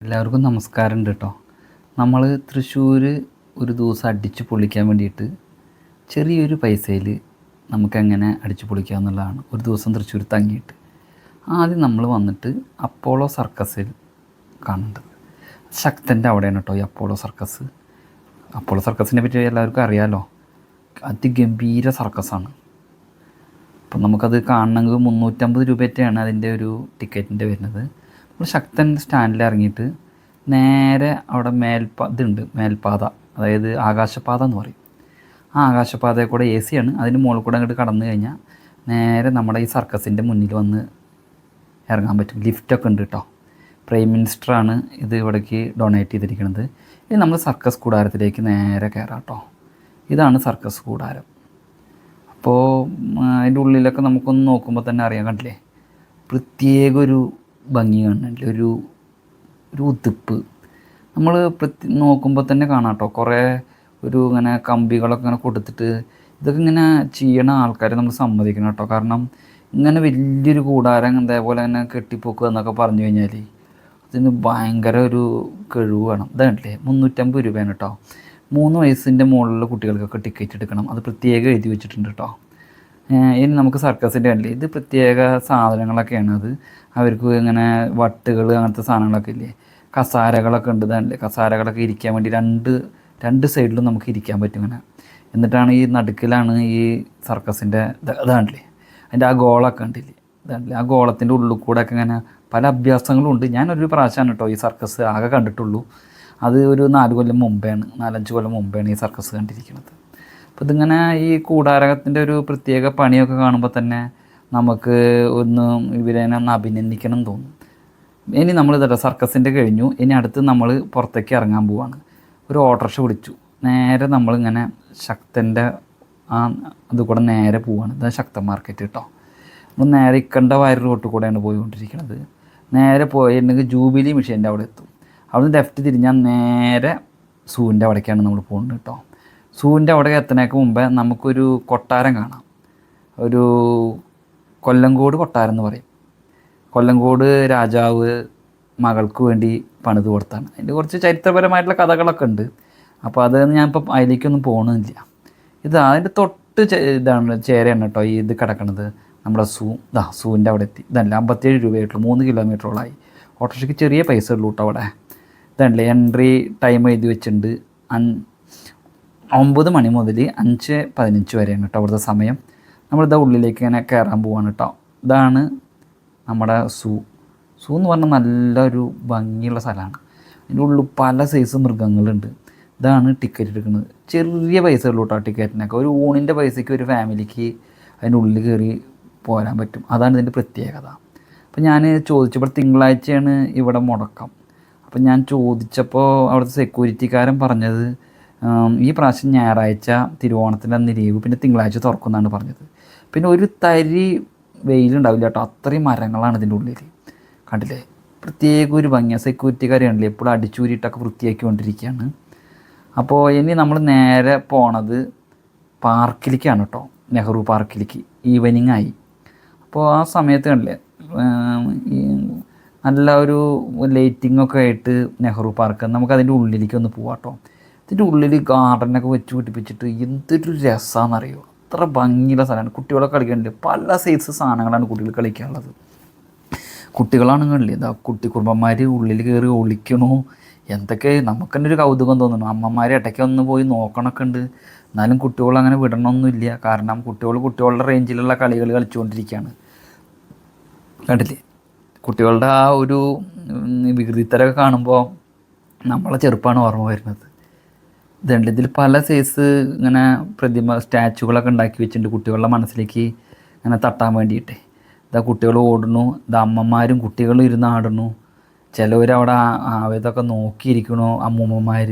എല്ലാവർക്കും നമസ്കാരമുണ്ട് കേട്ടോ. നമ്മൾ തൃശ്ശൂർ ഒരു ദിവസം അടിച്ചു പൊളിക്കാൻ വേണ്ടിയിട്ട് ചെറിയൊരു പൈസയിൽ നമുക്കെങ്ങനെ അടിച്ചു പൊളിക്കുക എന്നുള്ളതാണ്. ഒരു ദിവസം തൃശ്ശൂർ തങ്ങിയിട്ട് ആദ്യം നമ്മൾ വന്നിട്ട് അപ്പോളോ സർക്കസിൽ കാണേണ്ടത്. ശക്തൻ്റെ അവിടെയാണ് കേട്ടോ ഈ അപ്പോളോ സർക്കസ്. അപ്പോളോ സർക്കസിനെ പറ്റി എല്ലാവർക്കും അറിയാമല്ലോ, അതിഗംഭീര സർക്കസാണ്. അപ്പം നമുക്കത് കാണണമെങ്കിൽ 350 രൂപയൊക്കെയാണ് അതിൻ്റെ ഒരു ടിക്കറ്റിൻ്റെ വരുന്നത്. നമ്മൾ ശക്തൻ സ്റ്റാൻഡിൽ ഇറങ്ങിയിട്ട് നേരെ അവിടെ മേൽപ്പാത, അതായത് ആകാശപാത എന്ന് പറയും. ആ ആകാശപാതയിൽ കൂടെ AC ആണ്, അതിന് മുകളിൽ കൂടെ അങ്ങോട്ട് കടന്നു കഴിഞ്ഞാൽ നേരെ നമ്മുടെ ഈ സർക്കസിൻ്റെ മുന്നിൽ വന്ന് ഇറങ്ങാൻ പറ്റും. ലിഫ്റ്റൊക്കെ ഉണ്ട് കേട്ടോ. പ്രൈം മിനിസ്റ്ററാണ് ഇത് ഇവിടേക്ക് ഡൊണേറ്റ് ചെയ്തിരിക്കുന്നത്. ഇനി നമ്മൾ സർക്കസ് കൂടാരത്തിലേക്ക് നേരെ കയറാം കേട്ടോ. ഇതാണ് സർക്കസ് കൂടാരം. അപ്പോൾ അതിൻ്റെ ഉള്ളിലൊക്കെ നമുക്കൊന്ന് നോക്കുമ്പോൾ തന്നെ അറിയാൻ, കണ്ടില്ലേ, പ്രത്യേക ഒരു ഭംഗി കാണുന്നില്ല, ഒരു ഉതിപ്പ്. നമ്മൾ നോക്കുമ്പോൾ തന്നെ കാണാം കേട്ടോ. കുറേ ഇങ്ങനെ കമ്പികളൊക്കെ ഇങ്ങനെ കൊടുത്തിട്ട് ഇതൊക്കെ ഇങ്ങനെ ചെയ്യണ ആൾക്കാരെ നമ്മൾ സമ്മതിക്കണം കേട്ടോ. കാരണം ഇങ്ങനെ വലിയൊരു കൂടാരം ഇതേപോലെ തന്നെ കെട്ടിപ്പോക്കുക എന്നൊക്കെ പറഞ്ഞു കഴിഞ്ഞാൽ അതിന് ഭയങ്കര ഒരു കഴിവ് വേണം. ഇതാണല്ലേ 350 രൂപയാണ് കേട്ടോ. 3 വയസ്സിൻ്റെ മുകളിലുള്ള കുട്ടികൾക്കൊക്കെ ടിക്കറ്റ് എടുക്കണം. അത് പ്രത്യേകം എഴുതി വെച്ചിട്ടുണ്ട് കേട്ടോ. ഇനി നമുക്ക് സർക്കസിൻ്റെ കണ്ടില്ലേ, ഇത് പ്രത്യേക സാധനങ്ങളൊക്കെയാണ്. അത് അവർക്ക് ഇങ്ങനെ വട്ടുകൾ അങ്ങനത്തെ സാധനങ്ങളൊക്കെ ഇല്ലേ, കസാരകളൊക്കെ ഉണ്ട്. ഇതാണല്ലേ കസാരകളൊക്കെ ഇരിക്കാൻ വേണ്ടി രണ്ട് സൈഡിലും നമുക്ക് ഇരിക്കാൻ പറ്റും ഇങ്ങനെ. എന്നിട്ടാണ് ഈ നടുക്കിലാണ് ഈ സർക്കസിൻ്റെ ഇതാണല്ലേ അതിൻ്റെ ആ ഗോളമൊക്കെ ഉണ്ടില്ലേ, ഇതാണല്ലേ ആ ഗോളത്തിൻ്റെ ഉള്ളിൽ കൂടെ ഒക്കെ ഇങ്ങനെ പല അഭ്യാസങ്ങളും ഉണ്ട്. ഞാനൊരു പ്രാവശ്യമാണ് കേട്ടോ ഈ സർക്കസ് ആകെ കണ്ടിട്ടുള്ളൂ. അത് ഒരു 4-5 കൊല്ലം മുമ്പെയാണ് ഈ സർക്കസ് കണ്ടിരിക്കുന്നത്. അപ്പോൾ ഇതിങ്ങനെ ഈ കൂടാരത്തിൻ്റെ ഒരു പ്രത്യേക പണിയൊക്കെ കാണുമ്പോൾ തന്നെ നമുക്ക് ഇവരെ ഒന്ന് അഭിനന്ദിക്കണം തോന്നും. ഇനി നമ്മൾ സർക്കസിൻ്റെ കഴിഞ്ഞു. ഇനി അടുത്ത് നമ്മൾ പുറത്തേക്ക് ഇറങ്ങാൻ പോവാണ്. ഒരു ഓട്ടോറിക്ഷ വിളിച്ചു. നേരെ നമ്മളിങ്ങനെ ശക്തൻ്റെ അതുകൂടെ നേരെ പോവാണ്. ഇതാ ശക്തൻ മാർക്കറ്റ് കേട്ടോ. നമ്മൾ നേരെ ഇക്കണ്ട വയർ റോട്ടിൽ കൂടെയാണ് പോയിക്കൊണ്ടിരിക്കുന്നത്. നേരെ പോയിട്ടുണ്ടെങ്കിൽ ജൂബിലി മിഷീൻ്റെ അവിടെ എത്തും. അവിടുന്ന് ലെഫ്റ്റ് തിരിഞ്ഞാൽ നേരെ സൂവിൻ്റെ അവിടേക്കാണ് നമ്മൾ പോകുന്നത് കേട്ടോ. സൂവിൻ്റെ അവിടെ എത്തുന്നതിന് മുമ്പേ നമുക്കൊരു കൊട്ടാരം കാണാം. ഒരു കൊല്ലങ്കോട് കൊട്ടാരം എന്ന് പറയും. കൊല്ലങ്കോട് രാജാവ് മകൾക്ക് വേണ്ടി പണിത് കൊടുത്താണ്. അതിൻ്റെ കുറച്ച് ചരിത്രപരമായിട്ടുള്ള കഥകളൊക്കെ ഉണ്ട്. അപ്പോൾ അത് ഞാനിപ്പം അതിലേക്കൊന്നും പോകണമെന്നില്ല. അതിൻ്റെ തൊട്ട് ചേരയാണ് കേട്ടോ ഈ ഇത് കിടക്കണത്. നമ്മുടെ സൂവിൻ്റെ അവിടെ എത്തി. ഇതല്ല 57 രൂപയായിട്ടുള്ളൂ. 3 കിലോമീറ്ററോളായി. ഓട്ടോറിക്ഷയ്ക്ക് ചെറിയ പൈസ ഉള്ളൂ കേട്ടോ അവിടെ. ഇതല്ലേ എൻട്രി ടൈം എഴുതി വെച്ചിട്ടുണ്ട്. 9 മണി മുതൽ 5:15 വരെയാണ് കേട്ടോ അവിടുത്തെ സമയം. നമ്മളിതാ ഉള്ളിലേക്ക് ഇങ്ങനെ കയറാൻ പോവാണ് കേട്ടോ. ഇതാണ് നമ്മുടെ സൂ എന്ന് പറഞ്ഞാൽ നല്ലൊരു ഭംഗിയുള്ള സ്ഥലമാണ്. അതിൻ്റെ ഉള്ളിൽ പല സൈസ് മൃഗങ്ങളുണ്ട്. ഇതാണ് ടിക്കറ്റ് എടുക്കുന്നത്. ചെറിയ പൈസ ഉള്ളൂ കേട്ടോ ടിക്കറ്റിനൊക്കെ. ഒരു ഊണിൻ്റെ പൈസയ്ക്ക് ഒരു ഫാമിലിക്ക് അതിൻ്റെ ഉള്ളിൽ കയറി പോരാൻ പറ്റും. അതാണ് ഇതിൻ്റെ പ്രത്യേകത. അപ്പോൾ ഞാൻ ചോദിച്ചപ്പോൾ തിങ്കളാഴ്ചയാണ് ഇവിടെ മുടക്കം. അപ്പോൾ ഞാൻ ചോദിച്ചപ്പോൾ അവിടുത്തെ സെക്യൂരിറ്റിക്കാരൻ പറഞ്ഞത് ഈ പ്രാവശ്യം ഞായറാഴ്ച തിരുവോണത്തിൻ്റെ അന്ന് ലീവ്, പിന്നെ തിങ്കളാഴ്ച തുറക്കുമെന്നാണ് പറഞ്ഞത്. പിന്നെ ഒരു തരി വെയിലുണ്ടാവില്ല കേട്ടോ. അത്രയും മരങ്ങളാണ് ഇതിൻ്റെ ഉള്ളിൽ. കണ്ടില്ലേ, പ്രത്യേക ഒരു ഭംഗിയാണ്. സെക്യൂരിറ്റിക്കാർ കണ്ടില്ലേ എപ്പോഴും അടിച്ചൂരിയിട്ടൊക്കെ വൃത്തിയാക്കിക്കൊണ്ടിരിക്കുകയാണ്. അപ്പോൾ ഇനി നമ്മൾ നേരെ പോണത് പാർക്കിലേക്കാണ് കേട്ടോ, നെഹ്റു പാർക്കിലേക്ക്. ഈവനിങ് ആയി. അപ്പോൾ ആ സമയത്ത് കണ്ടില്ലേ നല്ല ഒരു ലൈറ്റിങ്ങൊക്കെ ആയിട്ട് നെഹ്റു പാർക്ക്. നമുക്കതിൻ്റെ ഉള്ളിലേക്ക് ഒന്ന് പോവാം കേട്ടോ. ഇതിൻ്റെ ഉള്ളിൽ ഗാർഡനൊക്കെ വെച്ച് പിടിപ്പിച്ചിട്ട് എന്തൊരു രസമാണെന്നറിയോ. അത്ര ഭംഗിയുള്ള സ്ഥലമാണ്. കുട്ടികളൊക്കെ കളിക്കാനുണ്ട്. പല സൈസ് സാധനങ്ങളാണ് കുട്ടികൾ കളിക്കാനുള്ളത്. കുട്ടികളാണ് കണ്ടില്ലേ, ഇതാ കുട്ടി കുറുമ്പന്മാർ ഉള്ളിൽ കയറി ഒളിക്കണു. എന്തൊക്കെ നമുക്ക് തന്നെ ഒരു കൗതുകം തോന്നുന്നു. അമ്മമാർ ഇടയ്ക്ക് ഒന്ന് പോയി നോക്കണമൊക്കെ ഉണ്ട്. എന്നാലും കുട്ടികളങ്ങനെ വിടണമൊന്നുമില്ല. കാരണം കുട്ടികളുടെ റേഞ്ചിലുള്ള കളികൾ കളിച്ചുകൊണ്ടിരിക്കുകയാണ്. കണ്ടില്ലേ, കുട്ടികളുടെ ആ ഒരു വികൃതിത്തരമൊക്കെ കാണുമ്പോൾ നമ്മളെ ചെറുപ്പമാണ് ഓർമ്മ വരുന്നത്. ഇതുണ്ട്, ഇതിൽ പല സൈസ് ഇങ്ങനെ സ്റ്റാച്ചുകളൊക്കെ ഉണ്ടാക്കി വെച്ചിട്ടുണ്ട് കുട്ടികളുടെ മനസ്സിലേക്ക് ഇങ്ങനെ തട്ടാൻ വേണ്ടിയിട്ട്. ഇതാ കുട്ടികൾ ഓടുന്നു, ഇതാ അമ്മമാരും കുട്ടികളും ഇരുന്ന് ആടുന്നു. ചിലവരവിടെ ഇതൊക്കെ നോക്കിയിരിക്കണു. അമ്മൂമ്മമാർ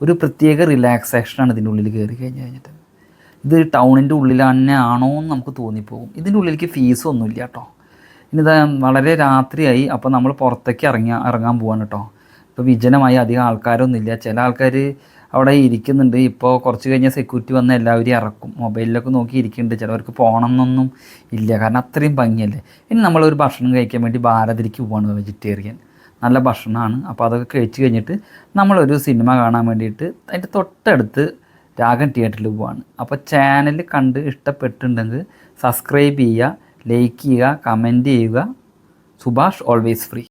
ഒരു പ്രത്യേക റിലാക്സേഷനാണ് ഇതിൻ്റെ ഉള്ളിൽ കയറി കഴിഞ്ഞിട്ട്. ഇത് ടൗണിൻ്റെ ഉള്ളിൽ തന്നെ ആണോ എന്ന് നമുക്ക് തോന്നിപ്പോകും. ഇതിൻ്റെ ഉള്ളിലേക്ക് ഫീസൊന്നുമില്ല കേട്ടോ. ഇനി ഇതാ വളരെ രാത്രിയായി. അപ്പോൾ നമ്മൾ പുറത്തേക്ക് ഇറങ്ങാൻ പോവാണ് കേട്ടോ. ഇപ്പോൾ വിജനമായി, അധികം ആൾക്കാരൊന്നുമില്ല. ചില ആൾക്കാർ അവിടെ ഇരിക്കുന്നുണ്ട്. ഇപ്പോൾ കുറച്ച് കഴിഞ്ഞാൽ സെക്യൂരിറ്റി വന്ന് എല്ലാവരും ഇറക്കും. മൊബൈലിലൊക്കെ നോക്കി ഇരിക്കുന്നുണ്ട്. ചിലവർക്ക് പോകണം എന്നൊന്നും ഇല്ല, കാരണം അത്രയും ഭംഗിയല്ലേ. ഇനി നമ്മളൊരു ഭക്ഷണം കഴിക്കാൻ വേണ്ടി ഭാരതിലേക്ക് പോവാണ്, വെജിറ്റേറിയൻ. നല്ല ഭക്ഷണമാണ്. അപ്പോൾ അതൊക്കെ കഴിച്ച് കഴിഞ്ഞിട്ട് നമ്മളൊരു സിനിമ കാണാൻ വേണ്ടിയിട്ട് അതിൻ്റെ തൊട്ടടുത്ത് രാഗം തിയേറ്ററിൽ പോവാണ്. അപ്പോൾ ചാനൽ കണ്ട് ഇഷ്ടപ്പെട്ടിട്ടുണ്ടെങ്കിൽ സബ്സ്ക്രൈബ് ചെയ്യുക, ലൈക്ക് ചെയ്യുക, കമൻറ്റ് ചെയ്യുക. Subhash always free.